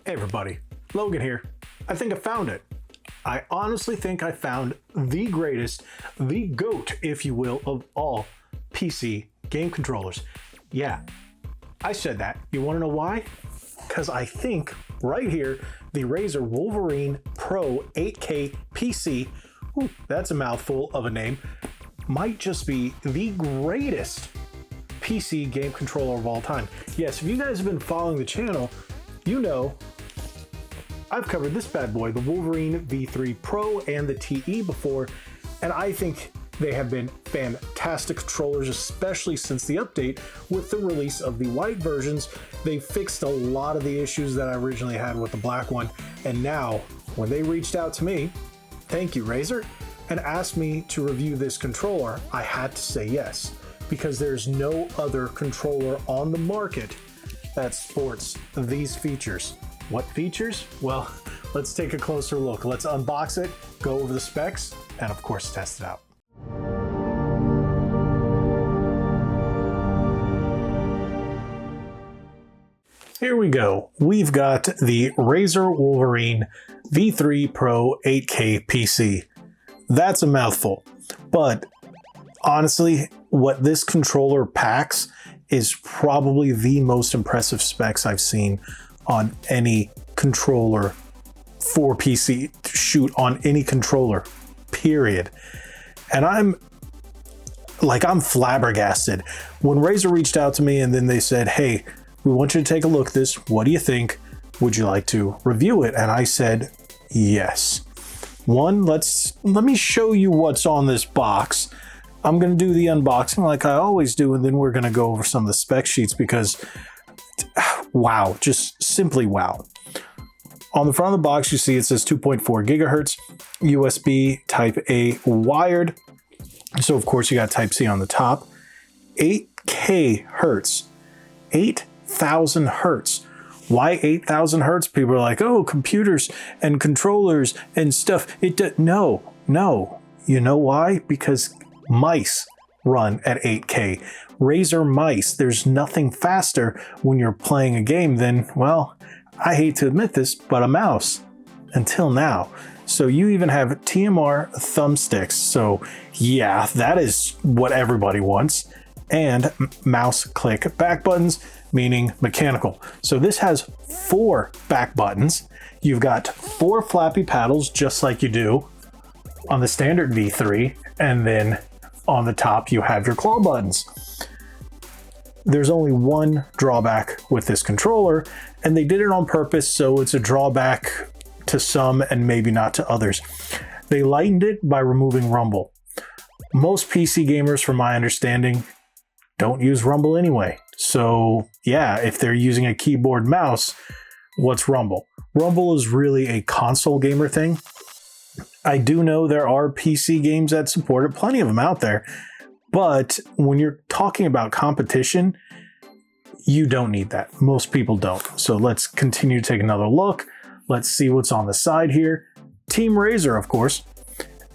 Hey everybody, Logan here. I think I found it. I honestly think I found the greatest, the GOAT, if you will, of all PC game controllers. Yeah, I said that. You want to know why? Because I think right here, the Razer Wolverine Pro 8K PC, ooh, that's a mouthful of a name, might just be the greatest PC game controller of all time. Yes, if you guys have been following the channel, you know I've covered this bad boy, the Wolverine V3 Pro and the TE before, and I think they have been fantastic controllers, especially since the update with the release of the white versions. They fixed a lot of the issues that I originally had with the black one, and now when they reached out to me, thank you Razer, and asked me to review this controller, I had to say yes, because there's no other controller on the market that sports these features. What features? Well, let's take a closer look. Let's unbox it, go over the specs, and of course test it out. Here we go. We've got the Razer Wolverine V3 Pro 8K PC. That's a mouthful, but honestly, what this controller packs is probably the most impressive specs I've seen on any controller for PC to shoot on any controller, period. And I'm flabbergasted. When Razer reached out to me and then they said, hey, we want you to take a look at this. What do you think? Would you like to review it? And I said, yes. One, let me show you what's on this box. I'm going to do the unboxing like I always do, and then we're going to go over some of the spec sheets because wow, just simply wow. On the front of the box, you see it says 2.4 gigahertz, USB Type A wired. So of course you got Type C on the top. 8K hertz, 8,000 hertz. Why 8,000 hertz? People are like, oh, computers and controllers and stuff. No. You know why? Because mice run at 8K. Razer mice, there's nothing faster when you're playing a game than, well, I hate to admit this, but a mouse, until now. So you even have TMR thumbsticks. So yeah, that is what everybody wants. And mouse click back buttons, meaning mechanical. So this has 4 back buttons. You've got 4 flappy paddles, just like you do on the standard V3. And then on the top, you have your claw buttons. There's only one drawback with this controller, and they did it on purpose, so it's a drawback to some and maybe not to others. They lightened it by removing rumble. Most PC gamers, from my understanding, don't use rumble anyway. So yeah, if they're using a keyboard mouse, what's rumble? Rumble is really a console gamer thing. I do know there are PC games that support it, plenty of them out there. But when you're talking about competition, you don't need that. Most people don't. So let's continue to take another look. Let's see what's on the side here. Team Razer, of course.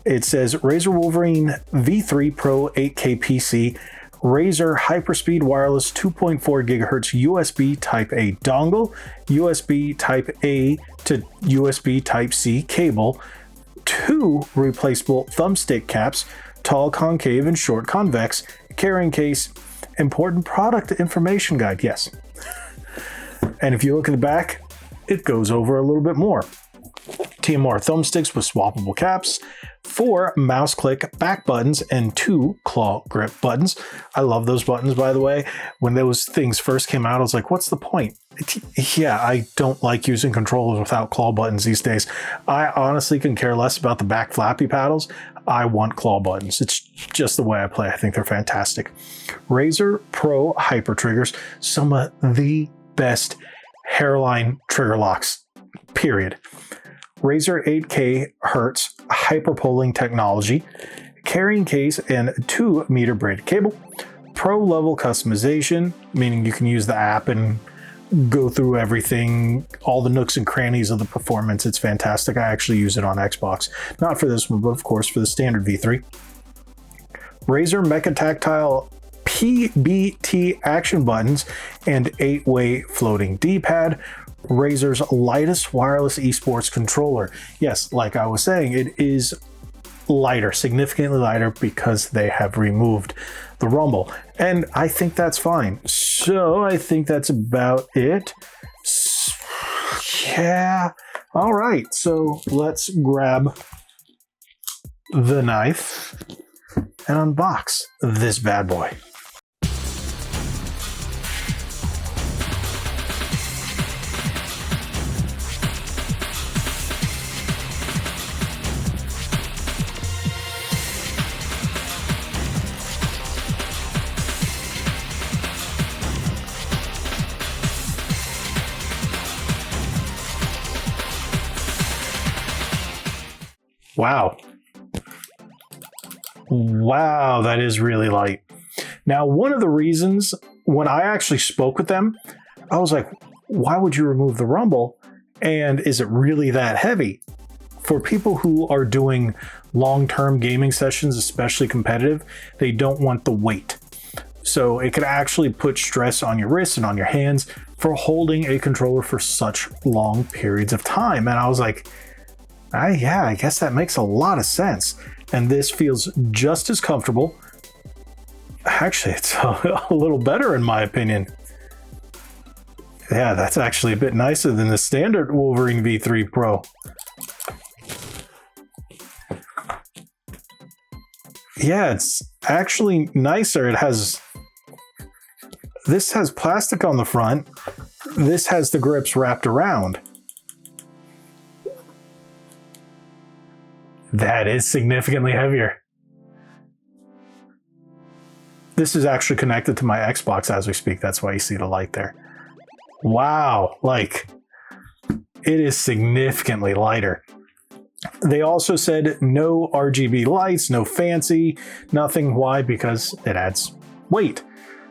It says Razer Wolverine V3 Pro 8K PC, Razer Hyperspeed Wireless 2.4 gigahertz USB Type A dongle, USB Type A to USB Type C cable, 2 replaceable thumbstick caps, tall concave and short convex, carrying case, important product information guide, yes. And if you look at the back, it goes over a little bit more. TMR thumbsticks with swappable caps, 4 mouse click back buttons, and 2 claw grip buttons. I love those buttons, by the way. When those things first came out, I was like, what's the point? Yeah, I don't like using controllers without claw buttons these days. I honestly can care less about the back flappy paddles. I want claw buttons. It's just the way I play. I think they're fantastic. Razer Pro Hyper triggers, some of the best hairline trigger locks, period. Razer 8K Hz HyperPolling technology, carrying case and 2-meter braided cable, pro level customization, meaning you can use the app and go through everything, all the nooks and crannies of the performance. It's fantastic. I actually use it on Xbox. Not for this one, but of course for the standard V3. Razer Mecha Tactile PBT action buttons and 8-way floating D-pad. Razer's lightest wireless esports controller. Yes, like I was saying, it is lighter, significantly lighter, because they have removed the rumble. And I think that's fine. So I think that's about it. Yeah. All right. So let's grab the knife and unbox this bad boy. Wow. Wow, that is really light. Now, one of the reasons when I actually spoke with them, I was like, why would you remove the rumble? And is it really that heavy? For people who are doing long-term gaming sessions, especially competitive, they don't want the weight. So it could actually put stress on your wrists and on your hands for holding a controller for such long periods of time. And I was like, yeah, I guess that makes a lot of sense. And this feels just as comfortable. Actually, it's a little better in my opinion. Yeah, that's actually a bit nicer than the standard Wolverine V3 Pro. Yeah, it's actually nicer. This has plastic on the front. This has the grips wrapped around. That is significantly heavier. This is actually connected to my Xbox as we speak. That's why you see the light there. Wow, like it is significantly lighter. They also said no RGB lights, no fancy, nothing. Why? Because it adds weight.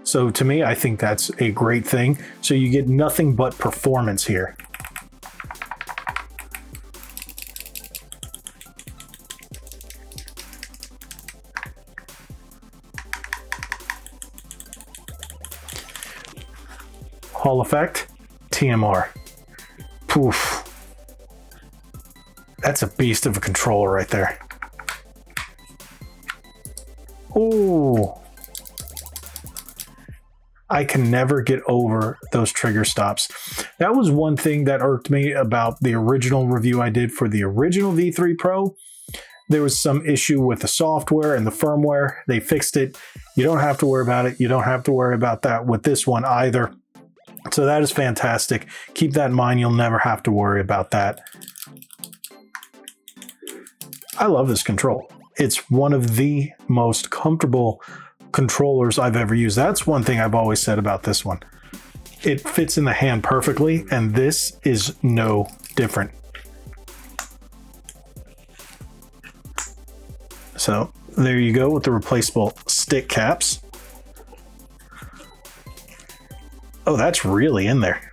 So to me, I think that's a great thing. So you get nothing but performance here. Hall effect, TMR. Poof. That's a beast of a controller right there. Ooh. I can never get over those trigger stops. That was one thing that irked me about the original review I did for the original V3 Pro. There was some issue with the software and the firmware. They fixed it. You don't have to worry about it. You don't have to worry about that with this one either. So that is fantastic. Keep that in mind. You'll never have to worry about that. I love this control. It's one of the most comfortable controllers I've ever used. That's one thing I've always said about this one. It fits in the hand perfectly, and this is no different. So there you go with the replaceable stick caps. Oh, that's really in there.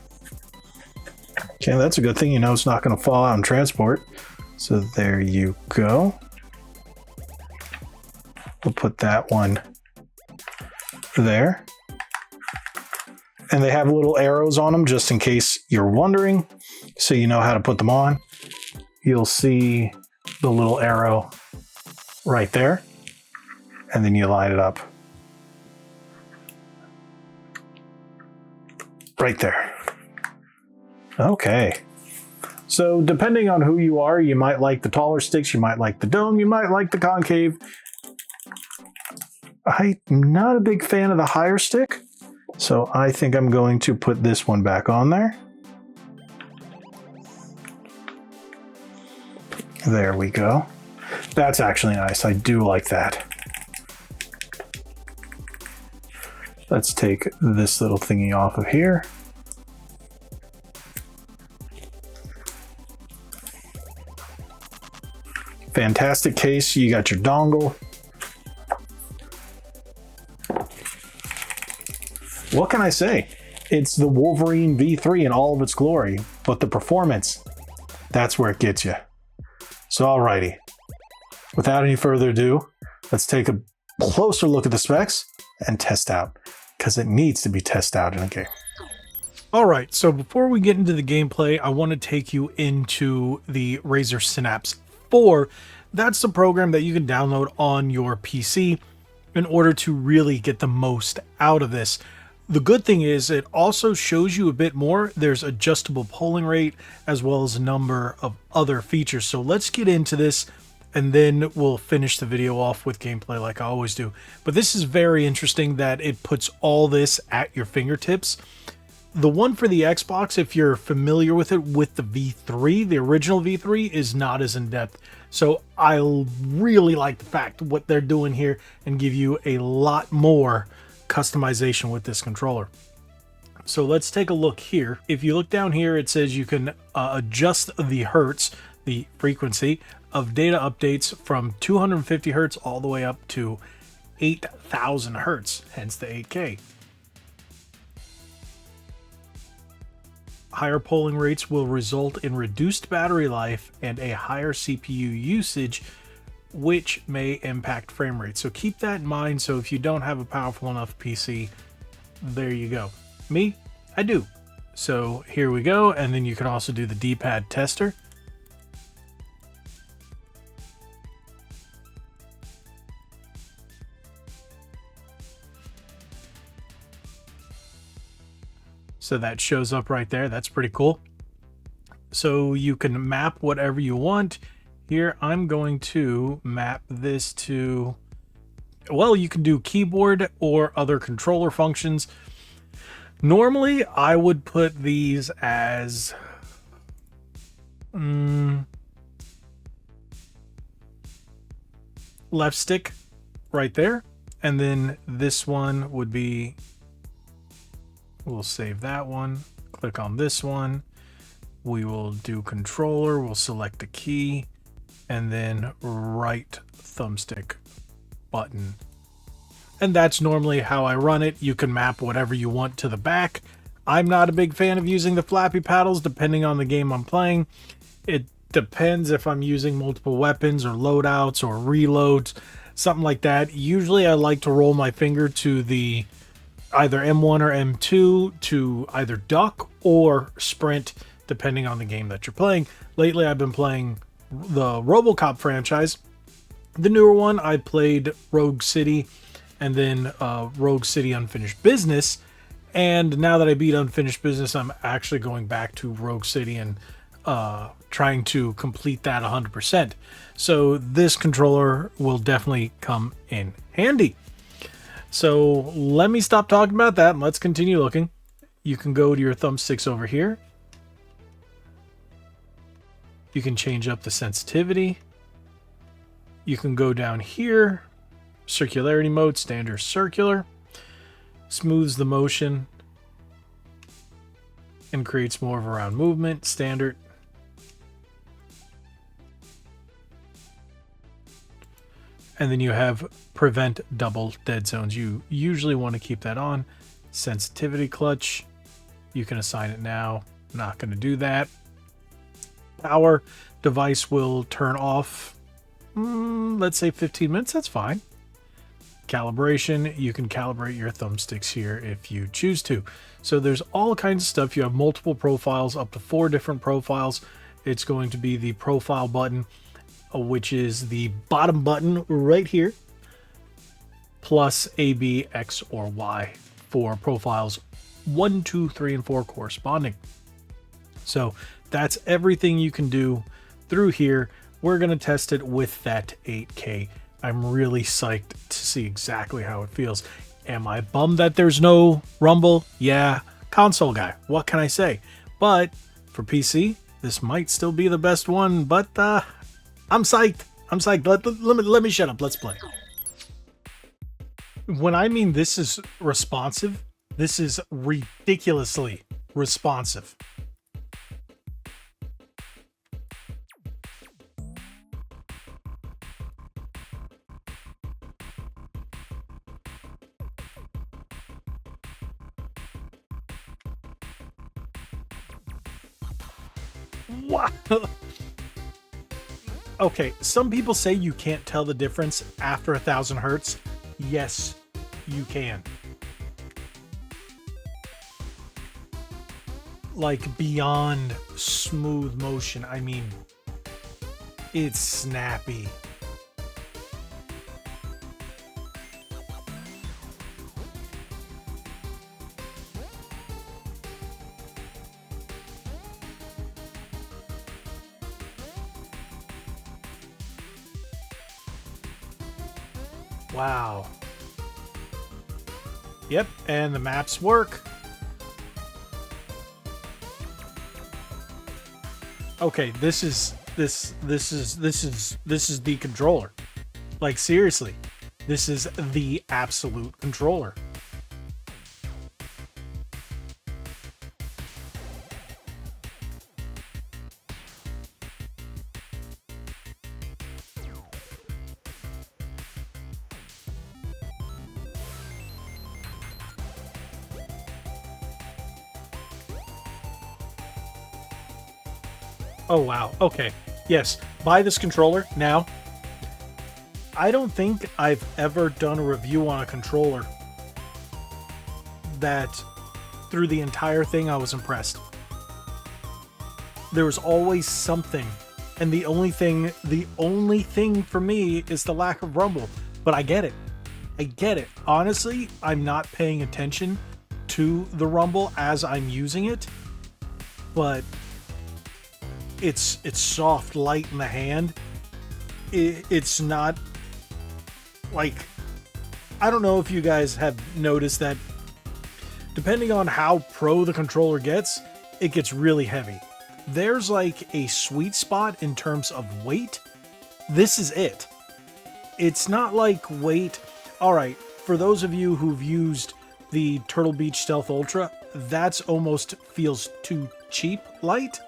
Okay, that's a good thing. You know it's not going to fall out in transport. So there you go. We'll put that one there. And they have little arrows on them just in case you're wondering, so you know how to put them on. You'll see the little arrow right there, and then you line it up right there. Okay. So depending on who you are, you might like the taller sticks, you might like the dome, you might like the concave. I'm not a big fan of the higher stick, so I think I'm going to put this one back on there. There we go. That's actually nice. I do like that. Let's take this little thingy off of here. Fantastic case. You got your dongle. What can I say? It's the Wolverine V3 in all of its glory, but the performance, that's where it gets you. So alrighty, without any further ado, let's take a closer look at the specs and test out, because it needs to be tested out in a game. All right, so before we get into the gameplay, I want to take you into the Razer Synapse 4. That's the program that you can download on your PC in order to really get the most out of this. The good thing is it also shows you a bit more. There's adjustable polling rate as well as a number of other features. So let's get into this and then we'll finish the video off with gameplay like I always do. But this is very interesting that it puts all this at your fingertips. The one for the Xbox, if you're familiar with it, with the V3, the original V3, is not as in-depth. So I really like the fact what they're doing here and give you a lot more customization with this controller. So let's take a look here. If you look down here, it says you can adjust the hertz, the frequency of data updates from 250 hertz all the way up to 8,000 hertz, hence the 8K. Higher polling rates will result in reduced battery life and a higher CPU usage, which may impact frame rate. So keep that in mind. So if you don't have a powerful enough PC, there you go. Me, I do. So here we go. And then you can also do the D-pad tester. So that shows up right there. That's pretty cool. So you can map whatever you want. Here, I'm going to map this to, well, you can do keyboard or other controller functions. Normally, I would put these as left stick right there. And then this one would be, we'll save that one, click on this one. We will do controller, we'll select the key, and then right thumbstick button. And that's normally how I run it. You can map whatever you want to the back. I'm not a big fan of using the flappy paddles depending on the game I'm playing. It depends if I'm using multiple weapons or loadouts or reloads, something like that. Usually I like to roll my finger to the either M1 or M2 to either duck or sprint, depending on the game that you're playing. Lately, I've been playing the RoboCop franchise. The newer one, I played Rogue City and then Rogue City Unfinished Business. And now that I beat Unfinished Business, I'm actually going back to Rogue City and trying to complete that 100%. So this controller will definitely come in handy. So let me stop talking about that and let's continue looking. You can go to your thumbsticks over here. You can change up the sensitivity. You can go down here, circularity mode, standard circular, smooths the motion and creates more of a round movement, standard. And then you have prevent double dead zones. You usually want to keep that on. Sensitivity clutch. You can assign it now. Not going to do that. Power device will turn off. Let's say 15 minutes. That's fine. Calibration. You can calibrate your thumbsticks here if you choose to. So there's all kinds of stuff. You have multiple profiles, up to 4 different profiles. It's going to be the profile button, which is the bottom button right here, plus A, B, X, or Y for profiles 1, 2, 3, and 4 corresponding. So that's everything you can do through here. We're going to test it with that 8K. I'm really psyched to see exactly how it feels. Am I bummed that there's no rumble? Yeah, console guy, what can I say? But for PC, this might still be the best one, but I'm psyched. I'm psyched. Let me shut up. Let's play. When I mean this is responsive, this is ridiculously responsive. Wow. Okay, some people say you can't tell the difference after 1,000 hertz. Yes, you can. like beyond smooth motion. I mean, it's snappy. Wow. Yep, and the maps work. Okay, this is the controller. Like, seriously, this is the absolute controller. Oh, wow. Okay. Yes. Buy this controller now. I don't think I've ever done a review on a controller that through the entire thing I was impressed. There was always something. And the only thing for me is the lack of rumble. But I get it. I get it. Honestly, I'm not paying attention to the rumble as I'm using it. But it's soft, light in the hand. It's not like, I don't know if you guys have noticed that depending on how pro the controller gets, it gets really heavy. There's like a sweet spot in terms of weight. This is it. It's not like weight. All right, for those of you who've used the Turtle Beach Stealth Ultra, that's almost feels too cheap light.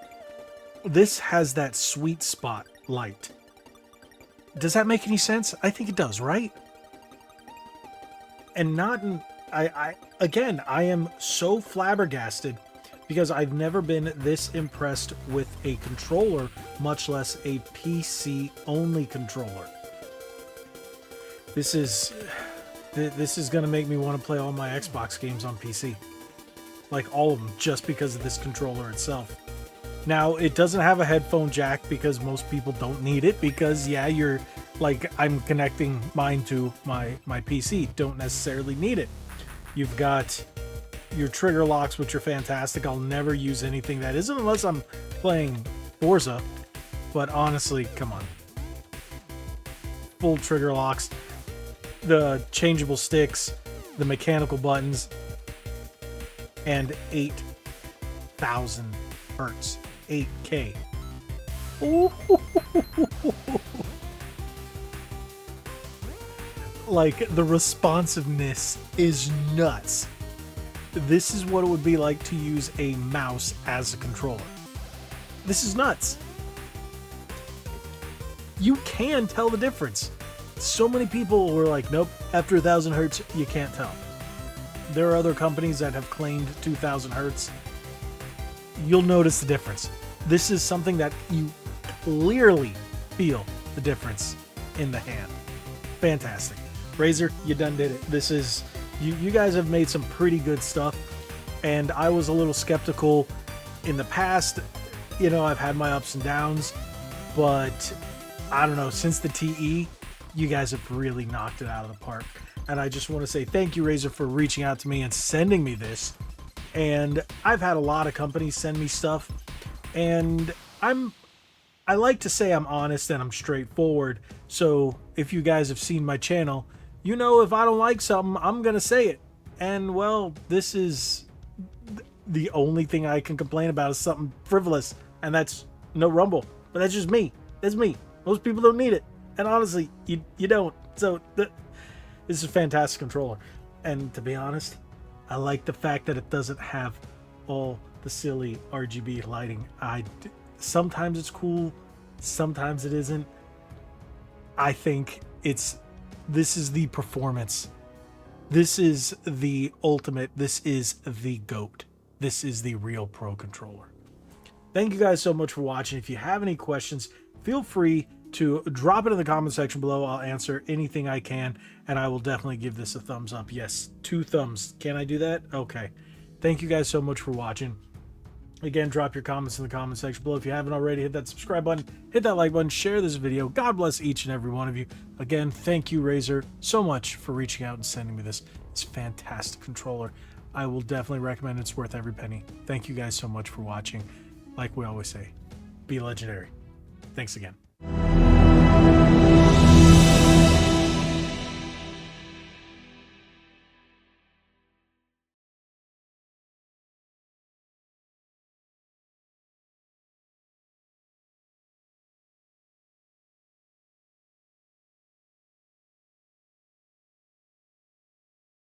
This has that sweet spot light. Does that make any sense? I think it does, right? And not in, again, I am so flabbergasted because I've never been this impressed with a controller, much less a PC only controller. This is going to make me want to play all my Xbox games on PC. Like all of them, just because of this controller itself. Now, it doesn't have a headphone jack because most people don't need it because, yeah, you're like, I'm connecting mine to my PC. Don't necessarily need it. You've got your trigger locks, which are fantastic. I'll never use anything that isn't unless I'm playing Forza. But honestly, come on. Full trigger locks, the changeable sticks, the mechanical buttons, and 8,000 hertz. 8K. Ooh. Like, the responsiveness is nuts. This is what it would be like to use a mouse as a controller. This is nuts. You can tell the difference. So many people were like, nope, after 1,000 hertz, you can't tell. There are other companies that have claimed 2,000 hertz. You'll notice the difference. This is something that you clearly feel the difference in the hand. Fantastic. Razer, you done did it. This is, you guys have made some pretty good stuff, and I was a little skeptical in the past. You know, I've had my ups and downs, but I don't know, since the TE, you guys have really knocked it out of the park. And I just want to say thank you, Razer, for reaching out to me and sending me this. And I've had a lot of companies send me stuff, and I like to say I'm honest and I'm straightforward. So if you guys have seen my channel, you know, if I don't like something, I'm going to say it. And well, this is the only thing I can complain about is something frivolous, and that's no rumble. But that's just me. That's me. Most people don't need it. And honestly, you don't. So this is a fantastic controller. And to be honest, I like the fact that it doesn't have all the silly RGB lighting. Sometimes it's cool, sometimes it isn't. I think this is the performance. This is the ultimate. This is the GOAT. This is the real pro controller. Thank you guys so much for watching. If you have any questions, feel free to drop it in the comment section below. I'll answer anything I can, and I will definitely give this a thumbs up. Yes, 2 thumbs. Can I do that? Okay. Thank you guys so much for watching. Again, drop your comments in the comment section below. If you haven't already, hit that subscribe button, hit that like button, share this video. God bless each and every one of you. Again, thank you, Razer, so much for reaching out and sending me this fantastic controller. I will definitely recommend it. It's worth every penny. Thank you guys so much for watching. Like we always say, be legendary. Thanks again.